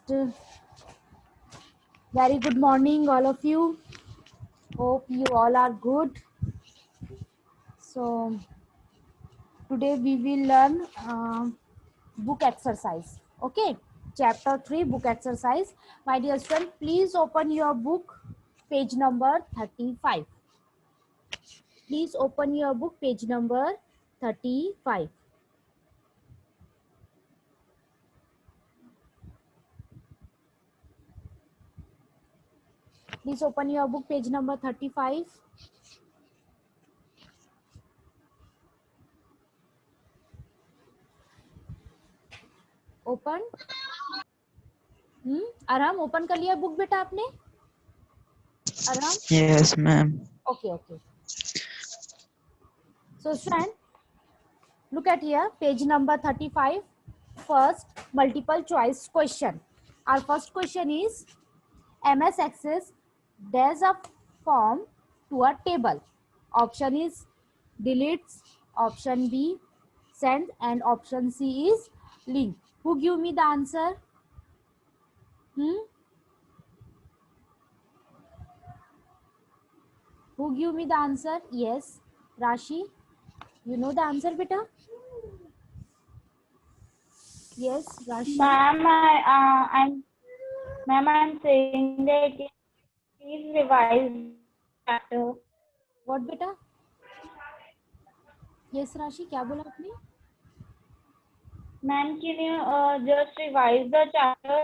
Very good morning, all of you. Hope you all are good. So, today we will learn book exercise. Okay, chapter 3 book exercise. My dear student, please open your book, page number 35. Please open your book, page number 35. Please open your book, page number 35. Open आराम open कर लिया book बेटा आपने आराम Yes, ma'am. Okay okay so student look at here page number 35 first multiple choice question our first question is ms access does a form to a table option is deletes option b send and option c is link who give me the answer who give me the answer yes Rashi you know the answer beta yes Rashi Ma'am, I'm saying that please revise chapter. what beta yes Rashi क्या बोला आपने Ma'am, can you just revise the chapter?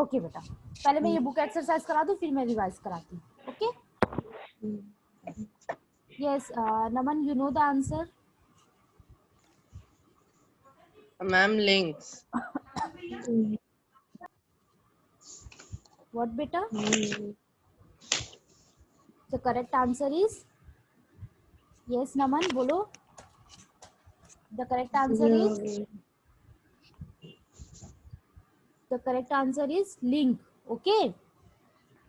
Okay बेटा पहले मैं ये book exercise करा दूं फिर मैं रिवाइज कराती हूँ okay yes Naman you know the answer Ma'am, links. What बेटा the correct answer is yes Naman बोलो the correct answer is the correct answer is link okay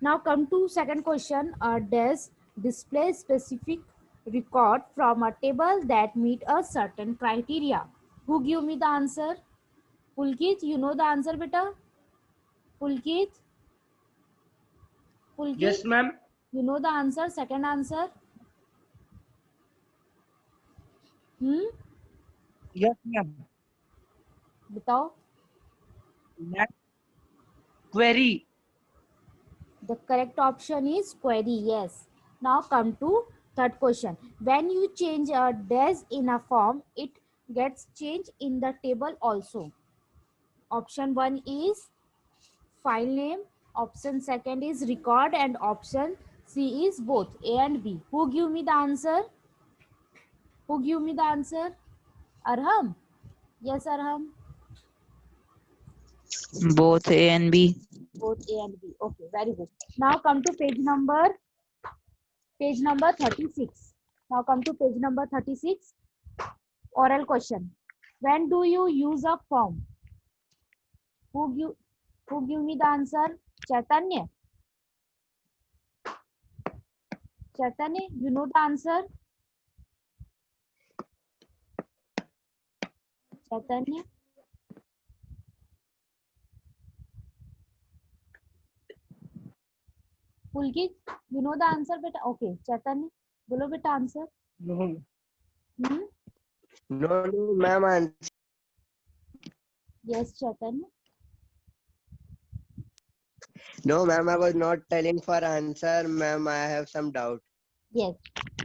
now come to second question does display specific record from a table that meet a certain criteria who give me the answer pulkit you know the answer beta pulkit Yes, ma'am. you know the answer second answer Yes, ma'am. बताओ Query. The correct option is query. Yes. Now come to third question. When you change a dash in a form, it gets changed in the table also. Option 1 is file name. Option second is record and option C is both A and B. Who give me the answer? Who give me the answer? Arham? Yes, Arham. Both A and B. Both A and B. Okay, very good. Now come to page number 36. Now come to page number 36. Oral question. When do you use a form? Who give me the answer? Chaitanya. Chaitanya, you know the answer? Chaitanya. Pulkit, you know the answer beta? Okay, Chaitanya, bolo beta answer. No. Hmm? No, ma'am. Yes, Chaitanya. No, ma'am. I was not telling for answer, ma'am. I have some doubt. Yes.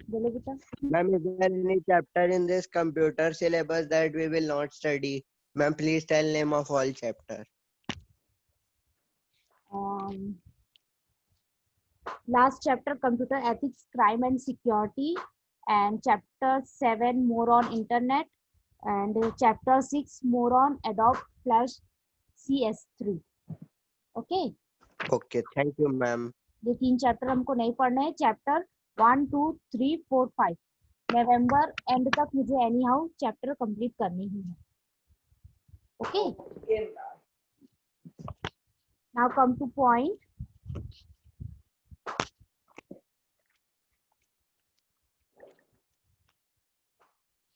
Bolo beta. Ma'am, is there any chapter in this computer syllabus that we will not study? Ma'am, please tell name of all chapter. Last chapter computer ethics, crime and security, and chapter 7 more on internet, and chapter 6 more on Adobe Flash CS3. Okay. Okay, thank you, ma'am. ये 3 chapter हमको नहीं पढ़ने हैं chapter 1 2 3 4 5 November and तक मुझे any how chapter complete करनी ही है okay now come two point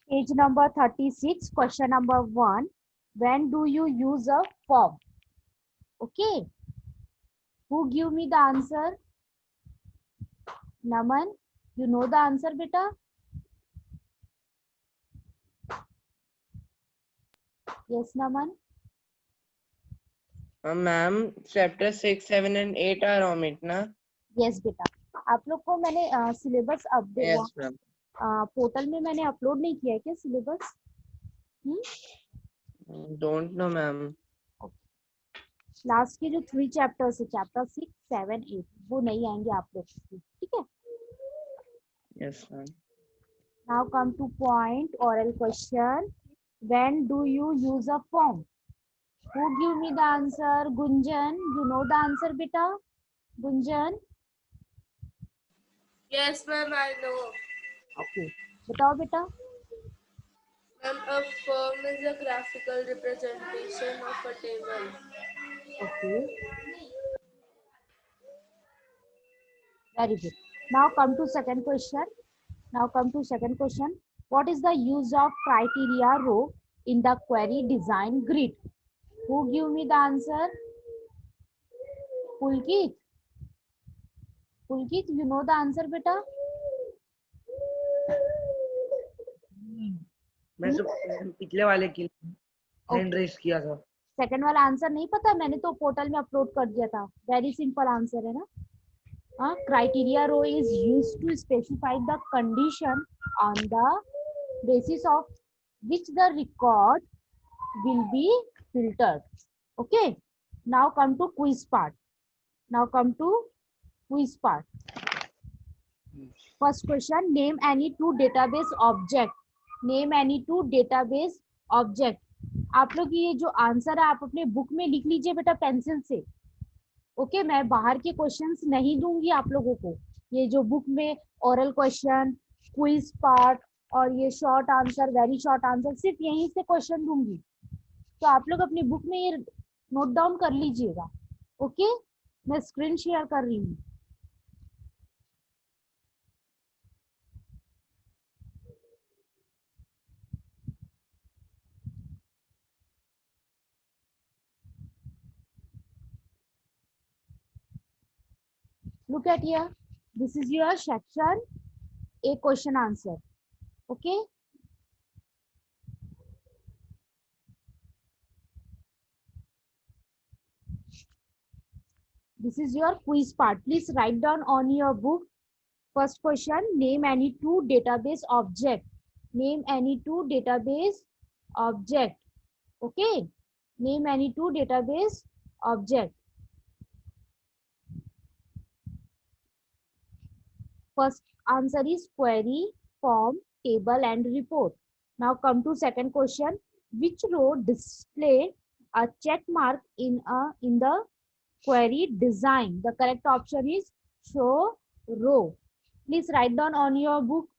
page number 36 question number 1 when do you use a form Okay. Who give me the answer? Naman, you know the answer, beta? Yes, Naman. Ma'am chapter 6, 7 and 8 are omit ना? Yes, बेटा. आप लोग को मैंने syllabus update Yes ma'am. Portal में मैंने upload नहीं किया है क्या syllabus? Don't know ma'am. Last के जो 3 चैप्टर्स है, चैप्टर 6, 7, 8, वो नहीं आएंगे आप लोग को, ठीक है? Yes ma'am. Now come to point oral question. When do you use a form? Who give me the answer? Gunjan, you know the answer, beta? Gunjan? Yes, ma'am, I know. Okay. बताओ बेटा. Ma'am, a form is a graphical representation of a table. Okay. Very good. Now come to second question. What is the use of criteria row in the query design grid? Who give me the answer? Pulkit. Pulkit, you know the answer, beta? मैं सब पिछले वाले की hand raise किया था. Second वाला answer नहीं पता, मैंने तो पोर्टल में अपलोड कर दिया था. वेरी सिंपल आंसर है ना. Criteria row is used to specify the condition on the basis of which the record will be filtered. Okay. Now come to quiz part. First question, name any two database object. आप लोग ये जो answer है आप अपने book में लिख लीजिए बेटा पेंसिल से. ओके मैं बाहर के क्वेश्चंस नहीं दूंगी आप लोगों को. ये जो बुक में ओरल क्वेश्चन, क्विज पार्ट और ये short answer, very short answer, सिर्फ यहीं से क्वेश्चन दूंगी. तो आप लोग अपनी बुक में ये नोट डाउन कर लीजिएगा. ओके मैं स्क्रीन शेयर कर रही हूँ. Look at here. This is your section A question answer. Okay. This is your quiz part. Please write down on your book. First question, name any two database object. Okay. Name any two database object. First answer is query, form, table and report. Now come to second question. Which row display a check mark in the query design? The correct option is show row. Please write down on your book.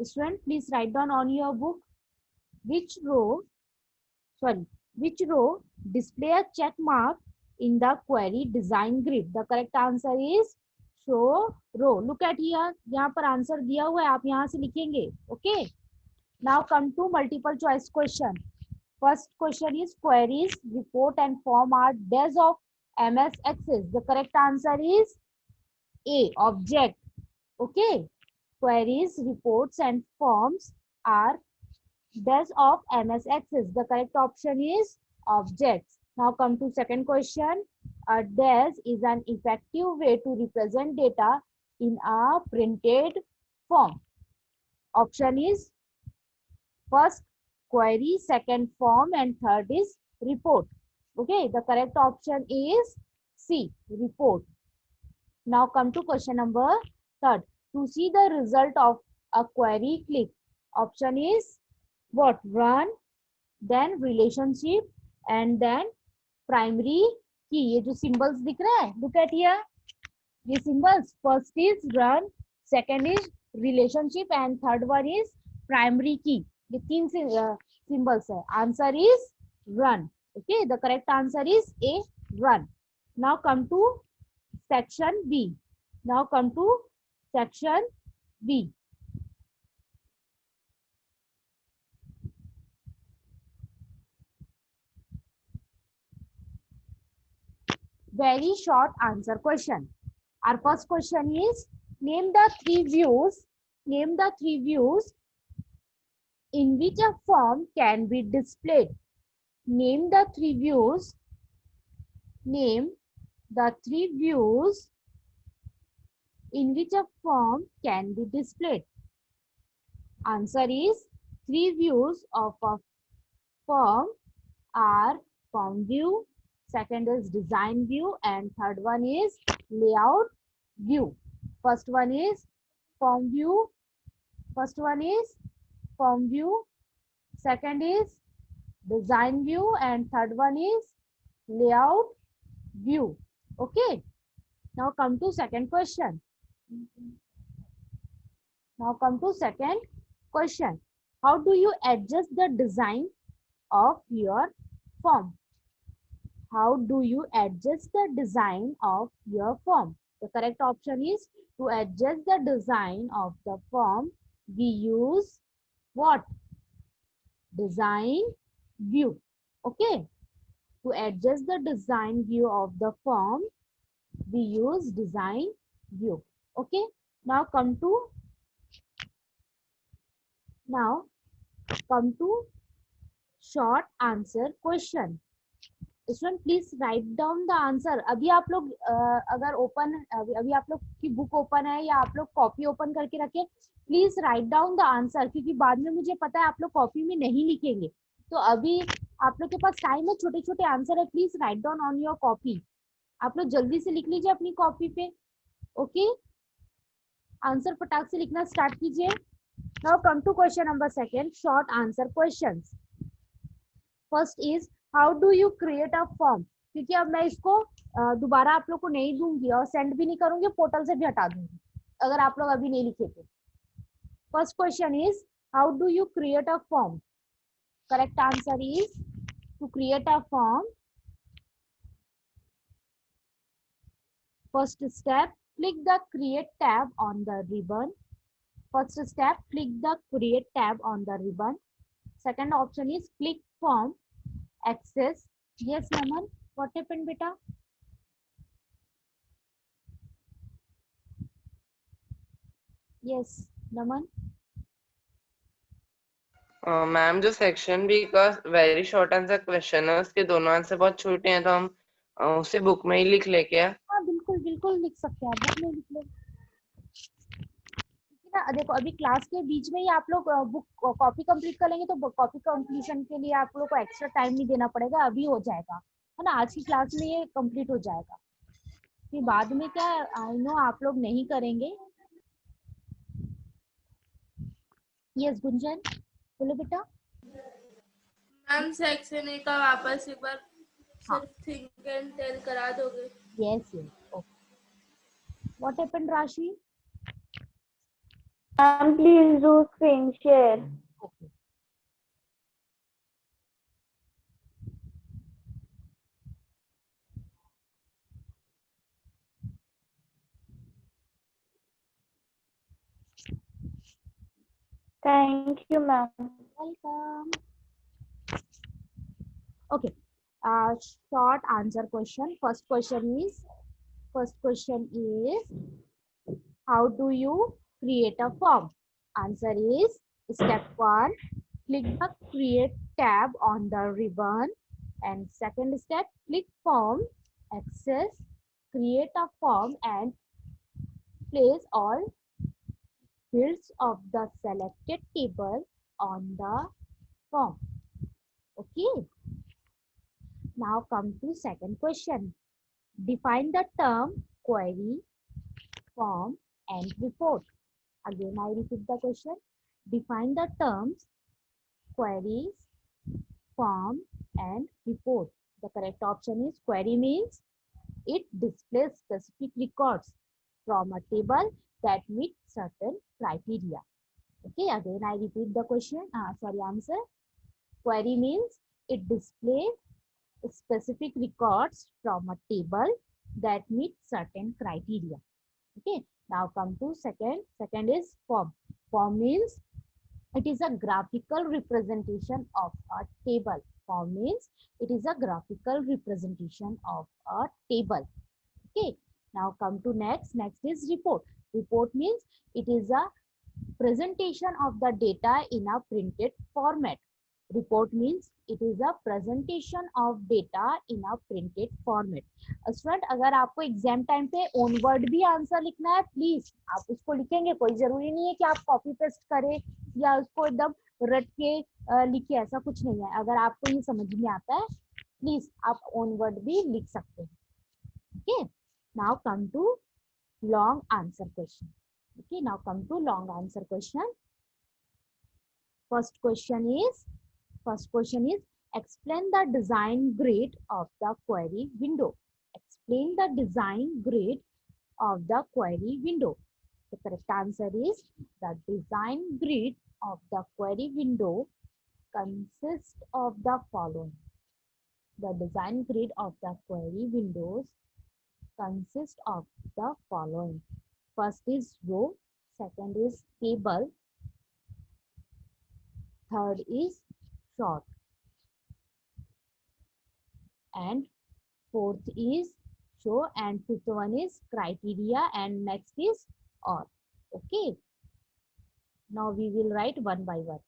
Student, please write down on your book which row display a check mark in the query design grid. The correct answer is show row. Look at here. यहाँ पर answer दिया हुआ है, आप यहाँ से लिखेंगे. Okay. Now come to multiple choice question. First question is queries, report and form are des of MS Access. The correct answer is A, object. Okay. Queries, reports and forms are des of MS Access. The correct option is objects. Now come to second question. A des is an effective way to represent data in a printed form. Option is first query, second form and third is report. Okay, the correct option is C, report. Now come to question number third. To see the result of a query, click. Option is what? Run, then relationship and then primary key. ये जो symbols दिख रहा है, look at here. ये symbols, first is run, second is relationship and third one is primary key. ये तीन symbols है. Answer is run. Okay, the correct answer is A, run. Now come to section B. very short answer question. Our first question is, name the three views in which a form can be displayed. Name the three views in which a form can be displayed. Answer is, three views of a form are form view, second is design view, and third one is layout view. First one is form view, second is design view, and third one is layout view. Okay, now come to second question. How do you adjust the design of your form? How do you adjust the design of your form? The correct option is, to adjust the design of the form, we use what? Design view. Okay. To adjust the design view of the form, we use design view. Okay. Now come to short answer question. Student please write down the answer. अभी आप लोग अगर open अभी आप लोग की book open है या आप लोग कॉपी ओपन करके रखे, please write down the answer, क्योंकि बाद में मुझे पता है आप लोग कॉपी में नहीं लिखेंगे. तो अभी आप लोग के पास टाइम है, छोटे छोटे आंसर है, please write down on your copy. आप लोग जल्दी से लिख लीजिए अपनी कॉपी पे. ओके, आंसर फटाक से लिखना स्टार्ट कीजिए. Now come to question number second, short answer questions. First is, how do you create a form. क्योंकि अब मैं इसको दोबारा आप लोग को नहीं दूंगी और सेंड भी नहीं करूंगी, पोर्टल से भी हटा दूंगी अगर आप लोग अभी नहीं लिखे तो. First question is, how do you create a form. Correct answer is, to create a form, first step, click the create tab on the ribbon. Second option is click form, access. Yes, Naman, what happened beta? Yes, Naman. Ma'am जो section B का very short answer question है, उसके दोनों answer बहुत छोटे हैं, तो हम उसे बुक में ही लिख ले क्या? हाँ बिल्कुल बिल्कुल लिख सकते हैं, बुक में लिख लो. ना देखो, अभी क्लास के बीच में ही आप लोग बुक कॉपी कंप्लीट कर लेंगे, तो कॉपी कंप्लीशन के लिए आप लोग को एक्स्ट्रा टाइम नहीं देना पड़ेगा, अभी हो जाएगा, है ना. आज की क्लास में ये कंप्लीट हो जाएगा. फिर बाद में क्या, आई नो आप लोग नहीं करेंगे. यस गुंजन, बोलो बेटा. मैम सेक्शन ए का वापस एक बार सिर्फ थिंक एंड टेल करा दोगे? Yes yes, okay. What happened राशि? Please do screen share. Okay. Thank you, ma'am. Welcome. Okay. Short answer question. First question is, how do you create a form? Answer is, step 1, click the create tab on the ribbon, and second step, click form, access, create a form and place all fields of the selected table on the form. Okay. Now come to second question. Define the term query, form and report. Again, I repeat the question. Define the terms queries, form and report. The correct option is, query means it displays specific records from a table that meet certain criteria. Okay, again I repeat the question, answer. Query means it displays specific records from a table that meet certain criteria. Okay, now come to second is form. Form means it is a graphical representation of a table. form means it is a graphical representation of a table. Okay, now come to next. Next is report. Report means it is a presentation of the data in a printed format. Report means it is a presentation of data in a printed format. Student अगर आपको exam time पे own word भी answer लिखना है please आप उसको लिखेंगे, कोई जरूरी नहीं है कि आप कॉपी पेस्ट करें या उसको एकदम रट के लिखिए, ऐसा कुछ नहीं है। अगर आपको ये समझ में आता है प्लीज आप ओन वर्ड भी लिख सकते हैं। Okay, now come to long answer question. Okay, now come to long answer question. First question is explain the design grid of the query window. Explain the design grid of the query window. The correct answer is the design grid of the query window consists of the following. The design grid of the query windows consists of the following. First is row, second is table, third is sort, and fourth is show, and fifth one is criteria, and next is or. Okay, now we will write one by one.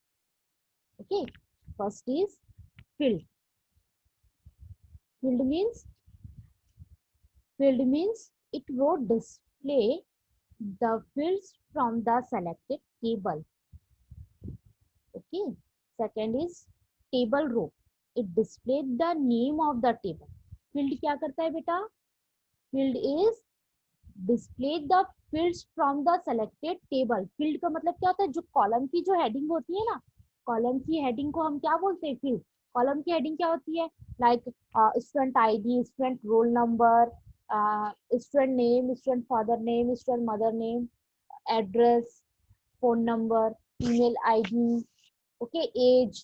Okay, first is field. Field means it will display the fields from the selected table. Okay, second is table row. It displays the name of the table. Field क्या करता है बेटा? Field is display the fields from the selected table. Field का मतलब क्या होता है? जो कॉलम की जो हेडिंग होती है ना, कॉलम की हेडिंग को हम क्या बोलते हैं? फील्ड। कॉलम की हेडिंग क्या होती है? Like student ID, student roll number, student name, student father name, student mother name, address, phone number, email ID, okay, age,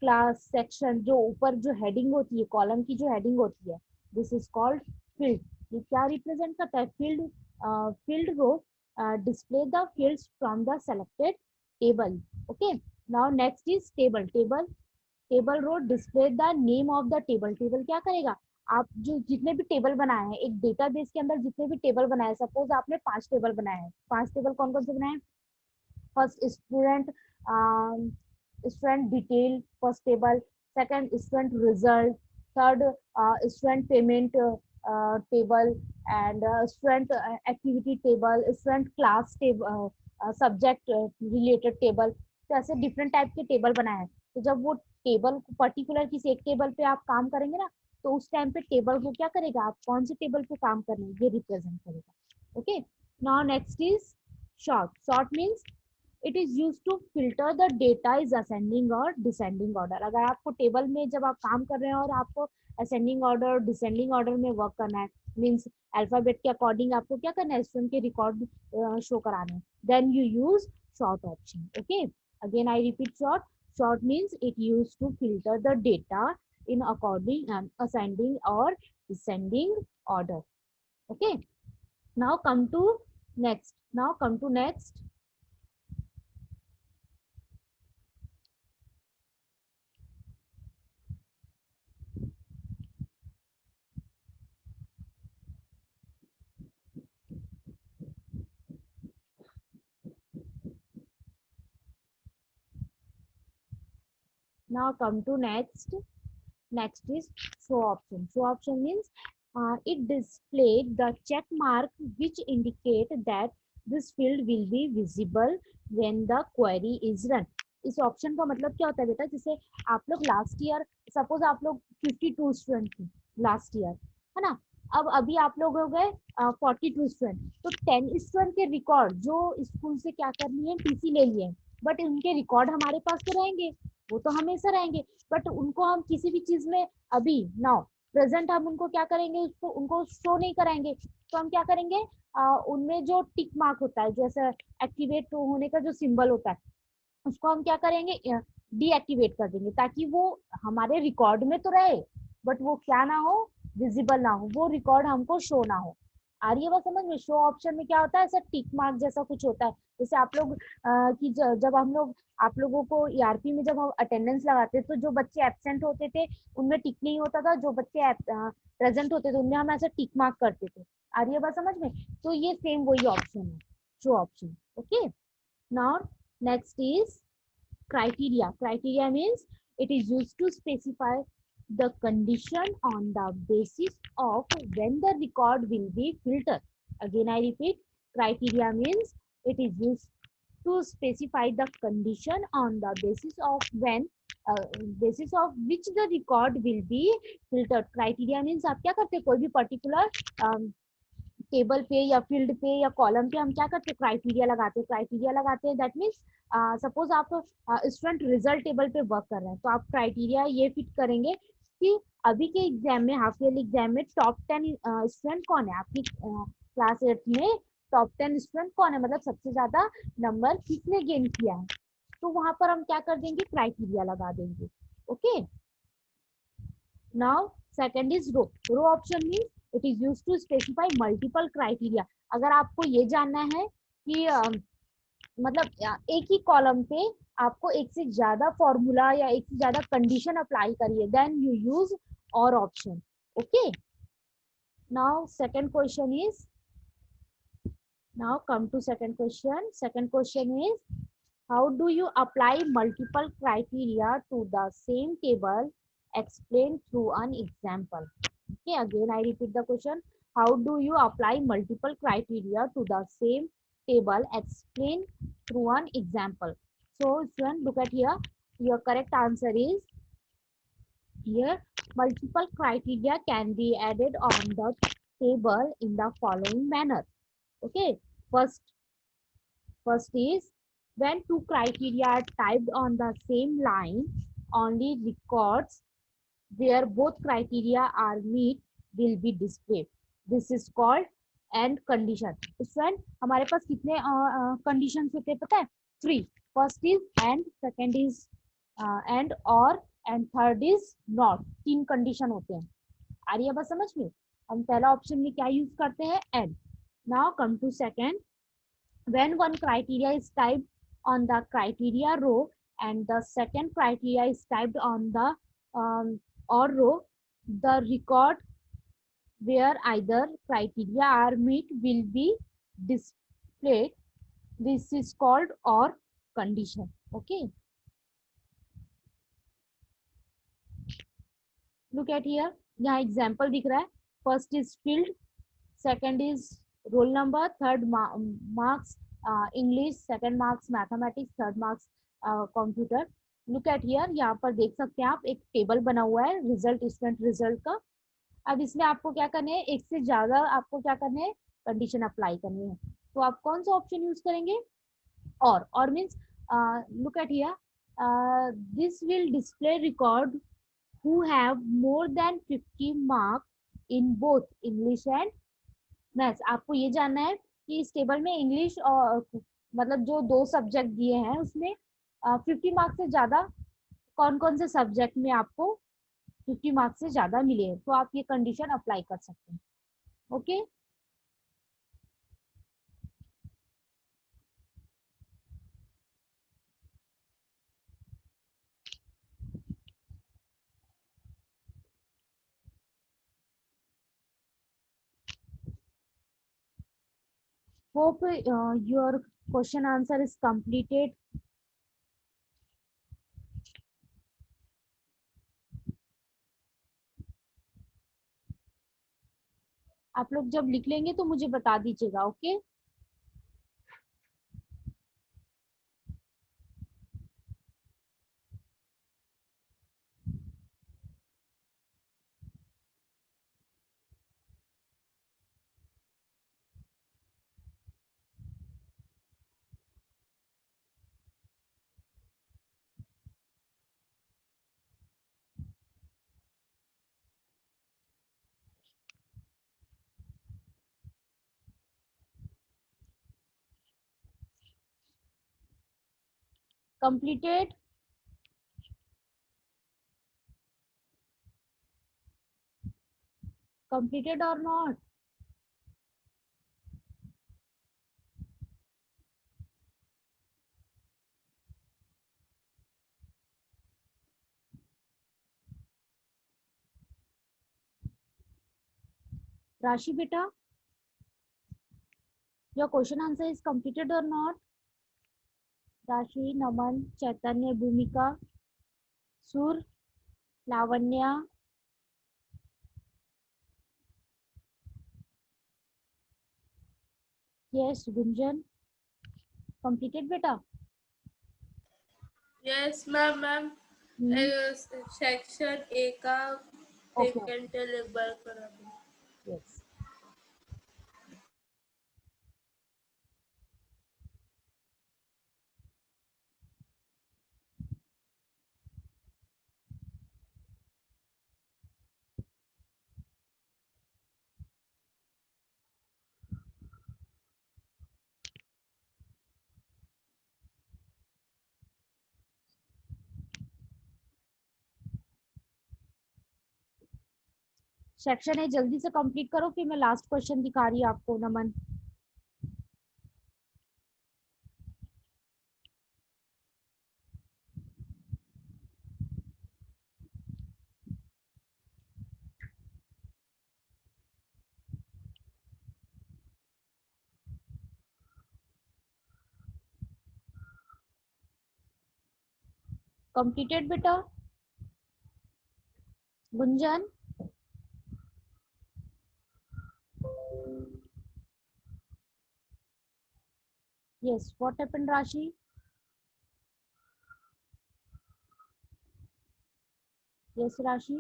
class, section, जो ऊपर जो हेडिंग होती है, कॉलम की जो हेडिंग होती है, दिस इज कॉल्ड फील्ड। ये क्या रिप्रेजेंट करता है? Field row display the fields from the selected table. Okay, now next is table. Table row display the name of the table. Table क्या करेगा? आप जो जितने भी टेबल बनाए हैं, एक डेटाबेस के अंदर जितने भी टेबल बनाए, सपोज आपने 5 टेबल बनाए हैं। 5 टेबल कौन कौन से बनाए हैं? First student detail, first table, second student result, third student payment table, and student activity table, student class table, subject related table. तो ऐसे डिफरेंट टाइप के टेबल बनाए हैं। तो जब वो टेबल पर्टिकुलर किसी एक टेबल पे आप काम करेंगे ना, तो उस टाइम पे टेबल को क्या करेगा? आप कौन से टेबल पे काम कर रहे हैं ये रिप्रेजेंट करेगा। Okay, now next is sort. Sort means it is used to filter the data is ascending और डिसेंडिंग ऑर्डर। अगर आपको टेबल में जब आप काम कर रहे हैं और आपको असेंडिंग ऑर्डर और डिसेंडिंग ऑर्डर में वर्क करना है, मींस अल्फाबेट के अकॉर्डिंग आपको क्या करना है? स्टूडेंट के रिकॉर्ड शो कराने हैं, then you use sort option. Okay, again I repeat sort. Short means it used to filter the data in according and ascending or descending order. Okay, now come to next. Next is show option. Show option means it displayed the check mark which indicate that this field will be visible when the query is run. इस option का मतलब क्या होता है बेटा? जैसे आप लोग लास्ट ईयर, सपोज आप लोग 52 स्टूडेंट थे लास्ट ईयर, है ना? अब अभी आप लोग हो गए 42 स्टूडेंट, तो 10 स्टूडेंट के रिकॉर्ड जो स्कूल से क्या कर लिए, टीसी ले लिए, बट उनके रिकॉर्ड हमारे पास तो रहेंगे, वो तो हमेशा रहेंगे, बट उनको हम किसी भी चीज में अभी नाउ प्रेजेंट हम उनको क्या करेंगे? उनको शो नहीं कराएंगे। तो हम क्या करेंगे? उनमें जो टिक मार्क होता है, जैसे एक्टिवेट होने का जो सिंबल होता है, उसको हम क्या करेंगे? डीएक्टिवेट कर देंगे, ताकि वो हमारे रिकॉर्ड में तो रहे, बट वो क्या ना हो? विजिबल ना हो, वो रिकॉर्ड हमको शो ना हो। आ रही है बात समझ में? शो ऑप्शन में क्या होता है? ऐसा टिक मार्क जैसा कुछ होता है। जैसे आप लोग कि जब हम लोग आप लोगों को ईआरपी में जब हम अटेंडेंस लगाते तो जो बच्चे एब्सेंट होते थे उनमें टिक नहीं होता था, जो बच्चे प्रेजेंट होते थे उनमें हम ऐसे टिक मार्क करते थे। आ रही है बात समझ में? तो ये सेम वही ऑप्शन है, show option. Okay, now next is criteria. Criteria means it is used to specify the condition on the basis of when the record will be filtered. Again, I repeat, criteria means it is used to specify the condition on the basis of when basis of which the record will be filtered. Criteria means आप क्या करते हैं, कोई भी particular table पे या field पे या कॉलम पे हम क्या करते हैं, क्राइटेरिया लगाते हैं। क्राइटेरिया लगाते हैं दैट मीन्स सपोज आप स्टूडेंट रिजल्ट टेबल पे वर्क कर रहे हैं तो आप क्राइटेरिया ये फिट करेंगे कि अभी के एग्जाम में, हाफ ईयरली एग्जाम में टॉप 10 स्टूडेंट कौन है आपकी क्लास 8 में, टॉप 10 स्टूडेंट कौन है, मतलब सबसे ज्यादा नंबर किसने गेन किया है, तो वहां पर हम क्या कर देंगे, क्राइटेरिया लगा देंगे। Okay, now second is row. Row option means it is used to specify multiple criteria. अगर आपको ये जानना है कि मतलब एक ही कॉलम पे आपको एक से ज्यादा फॉर्मूला या एक से ज्यादा कंडीशन अप्लाई करिए, देन यू यूज और option. Okay, now second question is, now come to second question. Second question is, how do you apply multiple criteria to the same table? Explain through an example. Okay, again I repeat the question. How do you apply multiple criteria to the same table? Explain through an example. So student, look at here. Your correct answer is here. Multiple criteria can be added on the table in the following manner. Okay, first is, when two criteria are typed on the same line, only records where both criteria are meet will be displayed. This is called and condition. Student, हमारे पास कितने conditions होते हैं पता है? 3. First is and, second is and or, and third is not. 3 condition होते हैं। आ रही है बात समझ में? हम पहला ऑप्शन में क्या यूज करते हैं, and. Now come to second. When one criteria is typed on the criteria row and the second criteria is typed on the or row, the record where either criteria are met will be displayed. This is called or condition. Okay, look at here. यहाँ example दिख रहा है. First is field, second is roll number, third marks English, second marks mathematics, third marks computer. Look at here, यहाँ पर देख सकते हैं आप एक टेबल बना हुआ है रिजल्ट, स्टूडेंट रिजल्ट का। अब इसमें आपको क्या करना है, एक से ज्यादा आपको क्या करना है, कंडीशन अप्लाई करनी है। तो आप कौन सा ऑप्शन यूज करेंगे, और means look at here, this will display record who have more than 50 marks in both English and maths. आपको ये जानना है कि इस टेबल में इंग्लिश और मतलब जो 2 सब्जेक्ट दिए हैं उसमें 50 मार्क्स से ज्यादा कौन कौन से सब्जेक्ट में आपको 50 मार्क्स से ज्यादा मिले हैं, तो आप ये कंडीशन अप्लाई कर सकते हैं। Okay, hope your question answer is completed. आप लोग जब लिख लेंगे तो मुझे बता दीजिएगा। Okay, completed. Completed or not? Rashi beta, your question answer is completed or not? Rashi, Naman, Chaitanya, Bhumika, Sur, Lavanya. Yes, Gunjan. Completed beta? Yes, ma'am. Section A का Okay. थिंक एंड टेल एक बार करा दो. Yes. Section A जल्दी से complete करो, फिर मैं last question दिखा रही हूँ आपको, नमन. कंप्लीटेड बेटा? Gunjan? Yes. What happened, Rashi? Yes, Rashi.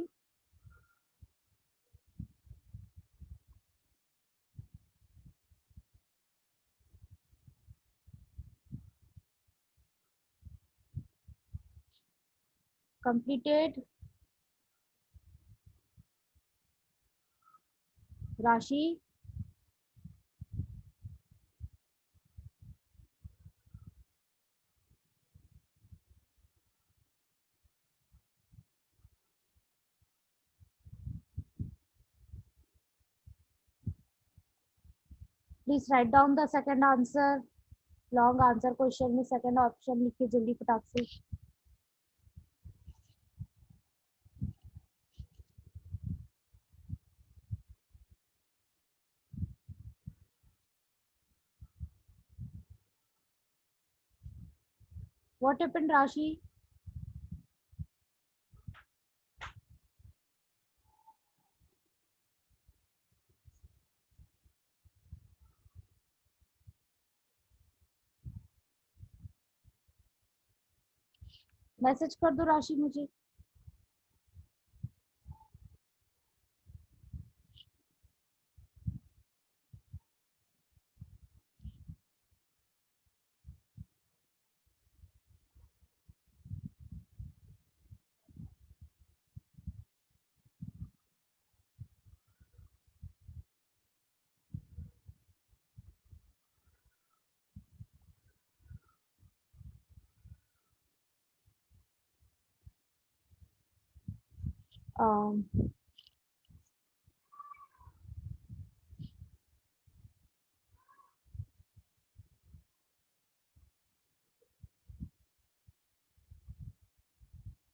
Completed. Rashi. Please write down the second answer. Long answer question में second option लिख के जल्दी फटाक से. What happened, Rashi? मैसेज कर दो राशि मुझे.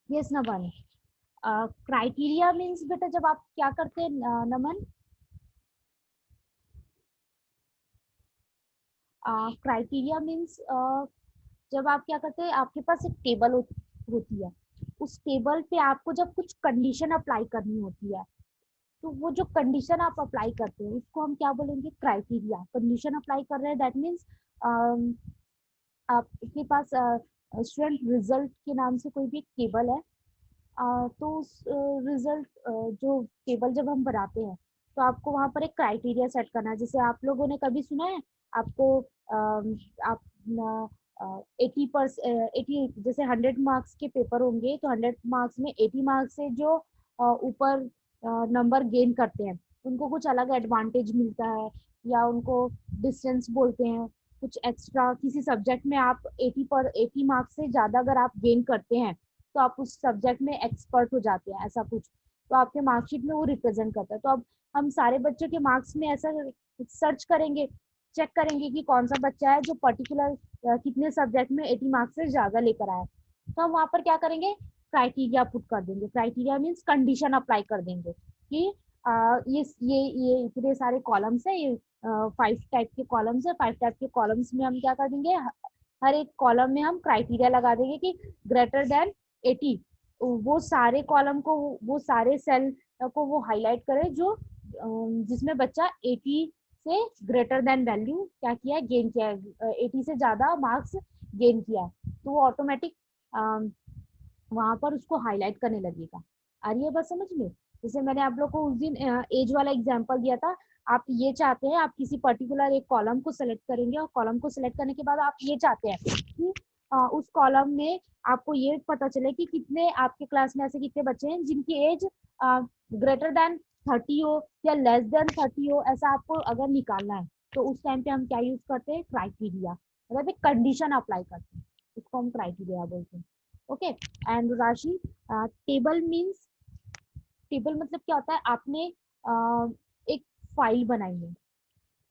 Yes, Naman. क्राइटेरिया मीन्स बेटा जब आप क्या करते हैं, नमन? क्राइटेरिया मीन्स जब आप क्या करते हैं, आपके पास एक टेबल होती है. उस टेबल पे आपको जब कुछ कंडीशन अप्लाई करनी होती है, तो वो जो कंडीशन आप अप्लाई करते हैं उसको हम क्या बोलेंगे? क्राइटेरिया. कंडीशन अप्लाई कर रहे हैं, दैट मीन्स आपके पास स्टूडेंट रिजल्ट के नाम से कोई भी एक टेबल है. तो उस रिजल्ट जो टेबल जब हम बनाते हैं, तो आपको वहाँ पर एक क्राइटेरिया सेट करना है. जैसे आप लोगों ने कभी सुना है, आपको आप 80 जैसे 100 मार्क्स के पेपर होंगे, तो 100 मार्क्स में 80 मार्क्स से जो ऊपर नंबर गेन करते हैं, उनको कुछ अलग एडवांटेज मिलता है, या उनको डिस्टेंस बोलते हैं. कुछ एक्स्ट्रा किसी सब्जेक्ट में आप 80 मार्क्स से ज़्यादा अगर आप गेन करते हैं, तो आप उस सब्जेक्ट में एक्सपर्ट हो जाते हैं, ऐसा कुछ. तो आपके मार्कशीट में वो रिप्रेजेंट करता है. तो अब हम सारे बच्चों के मार्क्स में ऐसा सर्च करेंगे, चेक करेंगे कि कौन सा बच्चा है जो पर्टिकुलर कितने सब्जेक्ट में 80 मार्क्स से ज़्यादा लेकर आया. तो हम वहाँ पर क्या करेंगे? क्राइटेरिया पुट कर देंगे. क्राइटेरिया मीन्स कंडीशन अप्लाई कर देंगे कि ये इतने सारे कॉलम्स है, ये 5 टाइप के कॉलम्स है। 5 टाइप के कॉलम्स में हम क्या कर देंगे, हर एक कॉलम में हम क्राइटेरिया लगा देंगे कि ग्रेटर देन 80। वो सारे कॉलम को, वो सारे सेल को वो हाईलाइट करे जो जिसमें बच्चा 80 से ग्रेटर देन वैल्यू क्या किया है, गेन किया है, 80 से ज्यादा मार्क्स गेन किया है, तो वो ऑटोमेटिक वहां पर उसको हाईलाइट करने लगेगा। आ रही है बात समझ में? जैसे मैंने आप लोग को उस दिन एज वाला एग्जांपल दिया था। आप ये चाहते हैं, आप किसी पर्टिकुलर एक कॉलम को सेलेक्ट करेंगे और कॉलम को सेलेक्ट करने के बाद आप ये चाहते हैं कि उस कॉलम में आपको ये पता चले कि कितने आपके क्लास में ऐसे कितने बच्चे हैं जिनकी एज ग्रेटर देन 30 हो या लेस देन 30 हो, ऐसा आपको अगर निकालना है तो उस टाइम पे हम क्या यूज करते हैं, क्राइटेरिया, मतलब एक कंडीशन अप्लाई करते हैं, उसको हम क्राइटेरिया बोलते हैं। ओके। एंड राशि, टेबल मीन्स, टेबल मतलब क्या होता है, आपने एक फाइल बनाई है,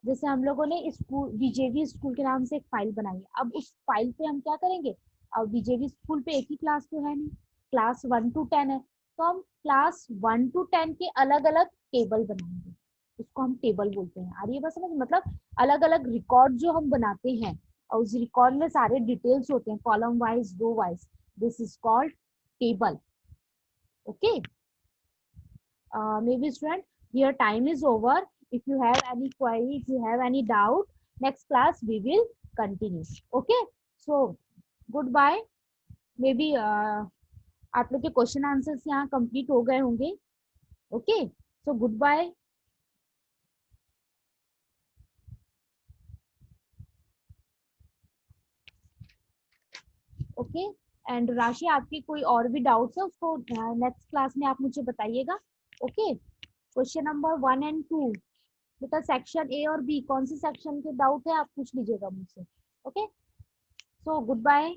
जैसे हम लोगों ने स्कूल बीजेवी स्कूल के नाम से एक फाइल बनाई है। अब उस फाइल पे हम क्या करेंगे, अब बीजेवी स्कूल पे एक ही क्लास तो है नहीं, क्लास 1 to 10 है, तो हम क्लास 1 to 10 के अलग अलग टेबल बनाएंगे, उसको हम टेबल बोलते हैं। आ रही है बस समझ, मतलब अलग अलग रिकॉर्ड जो हम बनाते हैं और उस रिकॉर्ड में सारे डिटेल्स होते हैं, column wise, row wise, this is called table. Okay. Maybe student, here time is over. If you have any query, if you have any doubt, next class we will continue. Okay, so goodbye. Maybe आप लोग के question answers यहाँ complete हो गए होंगे। Okay, so good bye. Okay. And Rashi, आपके कोई और भी डाउट्स है उसको नेक्स्ट क्लास में आप मुझे बताइएगा। ओके। क्वेश्चन नंबर 1 and 2, बेटा सेक्शन ए और बी कौन से सेक्शन के डाउट है आप पूछ लीजिएगा मुझसे। Okay, so good bye.